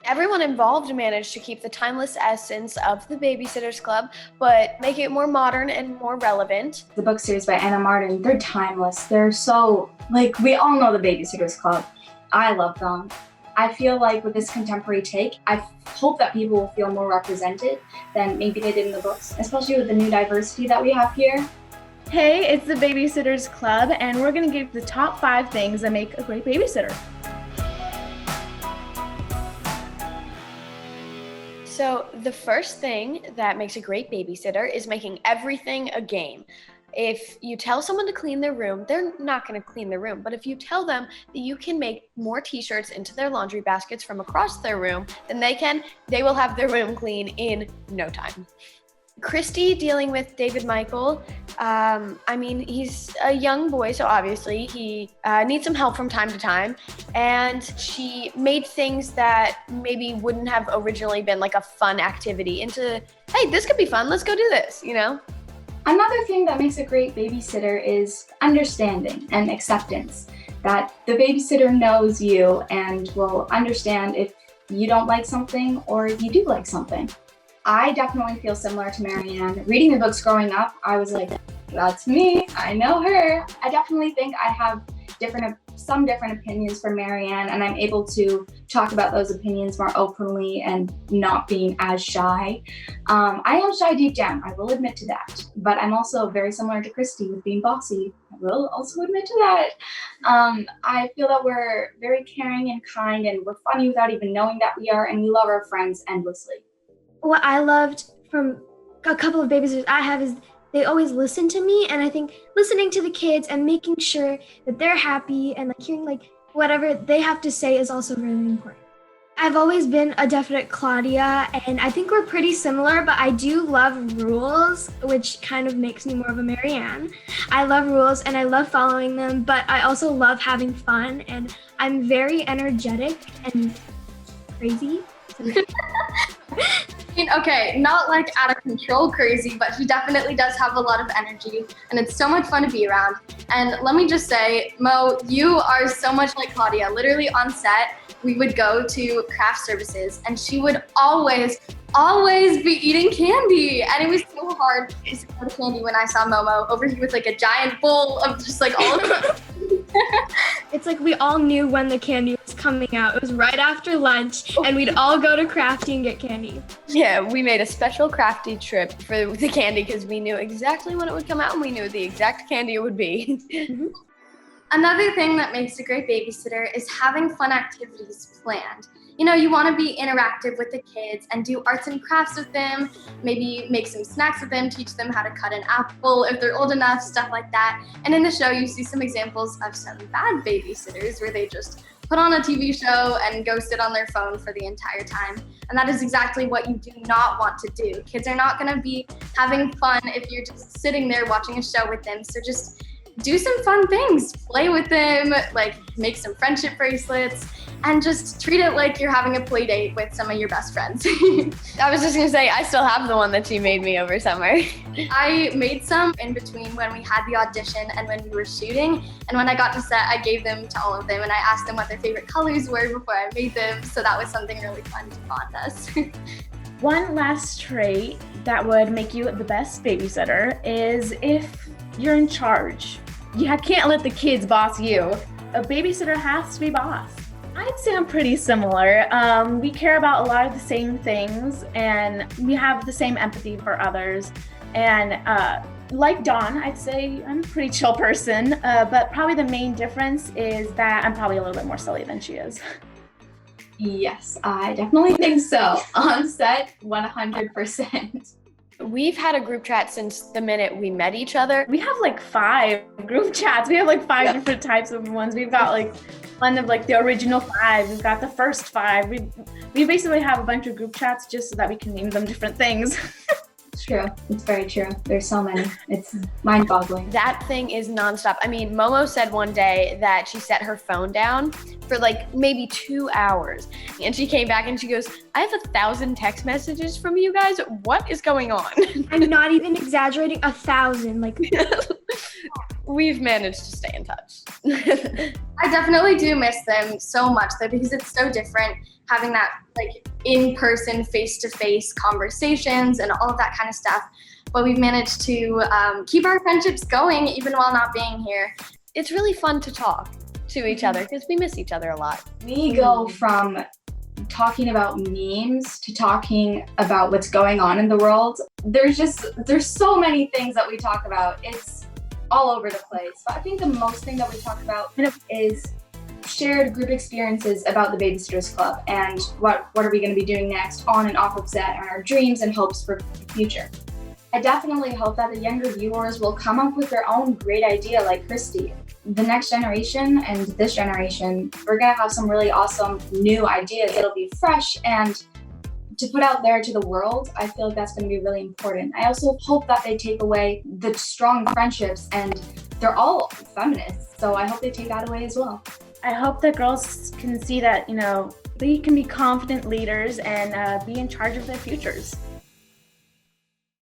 Everyone involved managed to keep the timeless essence of the Babysitters Club, but make it more modern and more relevant. The book series by Anna Martin, they're timeless. They're so, we all know the Babysitters Club. I love them. I feel like with this contemporary take, I hope that people will feel more represented than maybe they did in the books, especially with the new diversity that we have here. Hey, it's the Babysitters Club, and we're gonna give the top 5 things that make a great babysitter. So the first thing that makes a great babysitter is making everything a game. If you tell someone to clean their room, they're not going to clean their room. But if you tell them that you can make more t-shirts into their laundry baskets from across their room than they will have their room clean in no time. Christy dealing with David Michael, he's a young boy, so obviously he needs some help from time to time. And she made things that maybe wouldn't have originally been like a fun activity into, hey, this could be fun, let's go do this, you know? Another thing that makes a great babysitter is understanding and acceptance. That the babysitter knows you and will understand if you don't like something or if you do like something. I definitely feel similar to Marianne. Reading the books growing up, I was like, that's me, I know her. I definitely think I have some different opinions from Marianne, and I'm able to talk about those opinions more openly and not being as shy. I am shy deep down, I will admit to that, but I'm also very similar to Christy with being bossy. I will also admit to that. I feel that we're very caring and kind, and we're funny without even knowing that we are, and we love our friends endlessly. What I loved from a couple of babysitters I have is they always listen to me, and I think listening to the kids and making sure that they're happy and hearing whatever they have to say is also really important. I've always been a definite Claudia, and I think we're pretty similar, but I do love rules, which kind of makes me more of a Marianne. I love rules and I love following them, but I also love having fun, and I'm very energetic and crazy. Okay, not out of control crazy, but she definitely does have a lot of energy, and it's so much fun to be around. And let me just say, Mo, you are so much like Claudia. Literally on set, we would go to craft services, and she would always be eating candy. And it was so hard to support candy when I saw Momo over here with a giant bowl of just all of it. It's we all knew when the candy was coming out. It was right after lunch, and we'd all go to Crafty and get candy. Yeah, we made a special Crafty trip for the candy because we knew exactly when it would come out, and we knew the exact candy it would be. Mm-hmm. Another thing that makes a great babysitter is having fun activities planned. You want to be interactive with the kids and do arts and crafts with them, maybe make some snacks with them, teach them how to cut an apple if they're old enough, stuff like that. And in the show, you see some examples of some bad babysitters where they just put on a TV show and go sit on their phone for the entire time. And that is exactly what you do not want to do. Kids are not going to be having fun if you're just sitting there watching a show with them. So just do some fun things, play with them, make some friendship bracelets, and just treat it like you're having a play date with some of your best friends. I was just gonna say, I still have the one that she made me over summer. I made some in between when we had the audition and when we were shooting, and when I got to set, I gave them to all of them, and I asked them what their favorite colors were before I made them, so that was something really fun to bond us. One last trait that would make you the best babysitter is if you're in charge. You can't let the kids boss you. A babysitter has to be boss. I'd say I'm pretty similar. We care about a lot of the same things, and we have the same empathy for others. And like Dawn, I'd say I'm a pretty chill person, but probably the main difference is that I'm probably a little bit more silly than she is. Yes, I definitely think so. On set, 100%. We've had a group chat since the minute we met each other. We have 5 group chats. We have 5 different types of ones. We've got one of the original 5. We've got the first 5. We basically have a bunch of group chats just so that we can name them different things. It's true. It's very true. There's so many. It's mind-boggling. That thing is nonstop. Momo said one day that she set her phone down for maybe 2 hours. And she came back and she goes, I have 1,000 text messages from you guys. What is going on? I'm not even exaggerating, 1,000. We've managed to stay in touch. I definitely do miss them so much though, because it's so different having that like in-person, face-to-face conversations and all of that kind of stuff. But we've managed to keep our friendships going even while not being here. It's really fun to talk to each other because we miss each other a lot. We go from talking about memes to talking about what's going on in the world. There's so many things that we talk about. It's all over the place. But I think the most thing that we talk about is shared group experiences about the Babysitters Club and what are we going to be doing next on and off of set, and our dreams and hopes for the future. I definitely hope that the younger viewers will come up with their own great idea like Christy. The next generation and this generation, we're going to have some really awesome new ideas that'll be fresh and to put out there to the world. I feel like that's going to be really important. I also hope that they take away the strong friendships, and they're all feminists, so I hope they take that away as well. I hope that girls can see that, they can be confident leaders and be in charge of their futures.